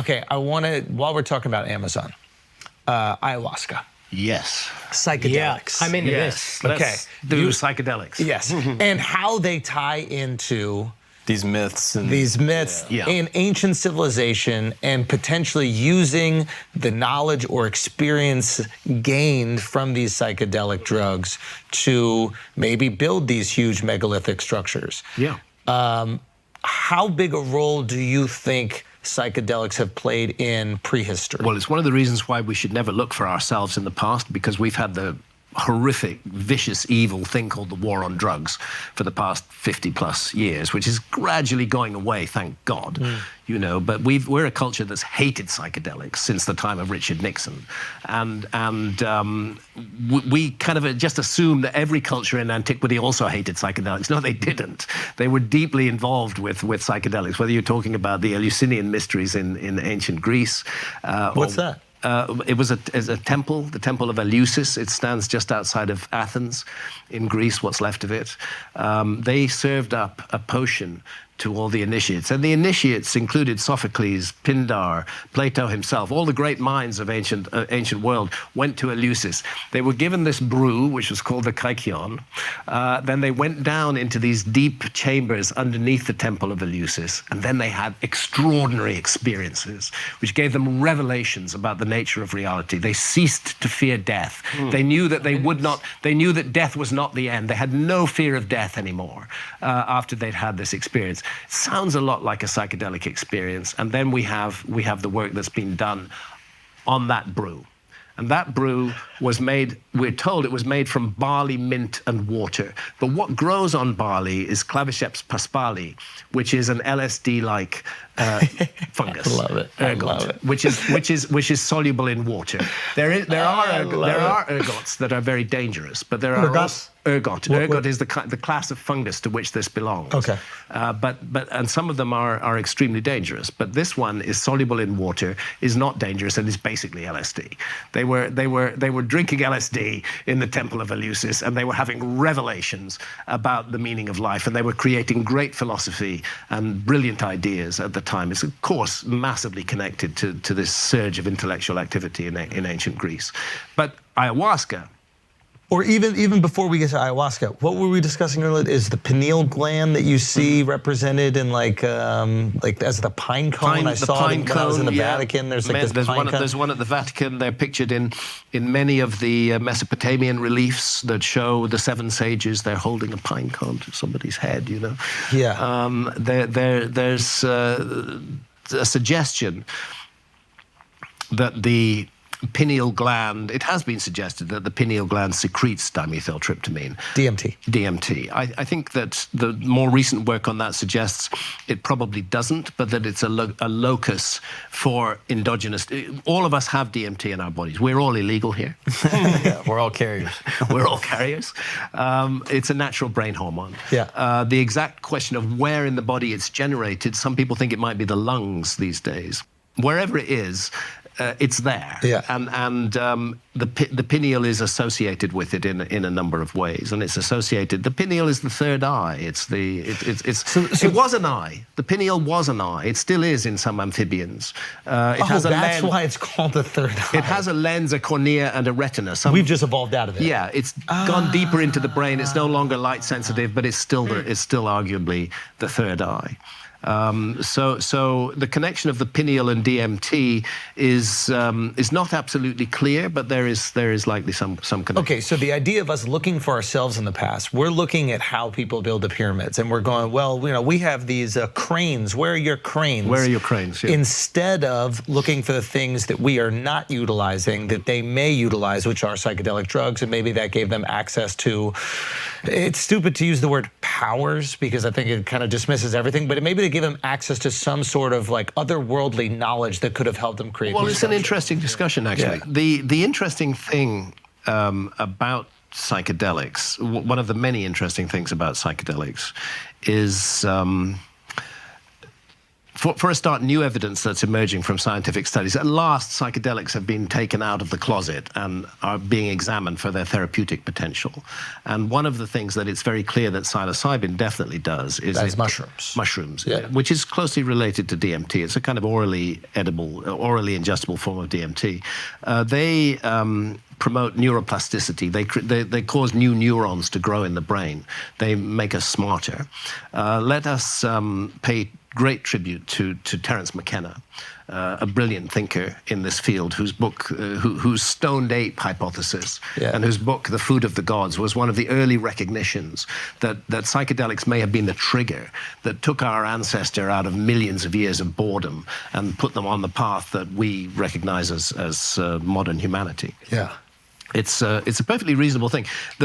Okay, I want to, while we're talking about Amazon, ayahuasca. Yes. Psychedelics. Yeah, I'm into this. Okay. Do psychedelics. Yes. And how they tie into These myths. Yeah. in ancient civilization and potentially using the knowledge or experience gained from these psychedelic drugs to maybe build these huge megalithic structures. Yeah. How big a role do you think psychedelics have played in prehistory? Well, it's one of the reasons why we should never look for ourselves in the past, because we've had the horrific, vicious, evil thing called the war on drugs for the past 50 plus years, which is gradually going away, thank God, you know, but we're a culture that's hated psychedelics since the time of Richard Nixon. And we kind of just assumed that every culture in antiquity also hated psychedelics. No, they didn't. They were deeply involved with psychedelics, whether you're talking about the Eleusinian mysteries in ancient Greece. What's that? It was a temple, the Temple of Eleusis. It stands just outside of Athens in Greece, what's left of it. They served up a potion to all the initiates. And the initiates included Sophocles, Pindar, Plato himself. All the great minds of ancient world went to Eleusis. They were given this brew, which was called the kykeon. Then they went down into these deep chambers underneath the Temple of Eleusis. And then they had extraordinary experiences, which gave them revelations about the nature of reality. They ceased to fear death. They knew that they knew that death was not the end. They had no fear of death anymore after they'd had this experience. It sounds a lot like a psychedelic experience. And then we have the work that's been done on that brew. And that brew was made, we're told it was made from barley, mint, and water. But what grows on barley is Claviceps paspali, which is an LSD-like fungus. I love it. Ergot, I love it. which is soluble in water. There are ergots that are very dangerous, but there are also ergot. Ergot is the class of fungus to which this belongs. Okay. And some of them are extremely dangerous. But this one is soluble in water, is not dangerous, and is basically LSD. They were drinking LSD in the Temple of Eleusis, and they were having revelations about the meaning of life, and they were creating great philosophy and brilliant ideas at the time. It's, of course, massively connected to this surge of intellectual activity in ancient Greece. But ayahuasca... Or even before we get to ayahuasca, what were we discussing earlier? Is the pineal gland that you see represented in like as the pine cone? I saw it when I was in the Vatican. There's this pine cone. There's one at the Vatican. They're pictured in many of the Mesopotamian reliefs that show the seven sages. They're holding a pine cone to somebody's head, you know. Yeah. There's a suggestion that the pineal gland, it has been suggested that the pineal gland secretes dimethyltryptamine. DMT. DMT. I think that the more recent work on that suggests it probably doesn't, but that it's a locus for endogenous. All of us have DMT in our bodies. We're all illegal here. Yeah, we're all carriers. We're all carriers. It's a natural brain hormone. Yeah. The exact question of where in the body it's generated, some people think it might be the lungs these days. Wherever it is, it's there, yeah. And the pineal is associated with it in a number of ways, and it's associated. The pineal is the third eye. It was an eye. The pineal was an eye. It still is in some amphibians. That's why it's called the third eye. It has a lens, a cornea, and a retina. We've just evolved out of it. Yeah, it's gone deeper into the brain. It's no longer light sensitive, but it's still arguably the third eye. So the connection of the pineal and DMT is not absolutely clear, but there is likely some connection. Okay, so the idea of us looking for ourselves in the past, we're looking at how people build the pyramids, and we're going, well, you know, we have these cranes. Where are your cranes? Where are your cranes? Yeah. Instead of looking for the things that we are not utilizing, that they may utilize, which are psychedelic drugs, and maybe that gave them access to. It's stupid to use the word powers because I think it kind of dismisses everything, but maybe they give them access to some sort of like otherworldly knowledge that could have helped them create. Well, it's an interesting discussion, actually. Yeah. The interesting thing about psychedelics, one of the many interesting things about psychedelics is for a start, new evidence that's emerging from scientific studies. At last, psychedelics have been taken out of the closet and are being examined for their therapeutic potential. And one of the things that it's very clear that psilocybin definitely does is... That is mushrooms. Mushrooms, Yeah. which is closely related to DMT. It's a kind of orally edible, orally ingestible form of DMT. They promote neuroplasticity. They cause new neurons to grow in the brain. They make us smarter. Let us pay great tribute to Terence McKenna, a brilliant thinker in this field, whose book, whose stoned ape hypothesis, and whose book, The Food of the Gods, was one of the early recognitions that psychedelics may have been the trigger that took our ancestor out of millions of years of boredom and put them on the path that we recognize as modern humanity. Yeah. It's a perfectly reasonable thing.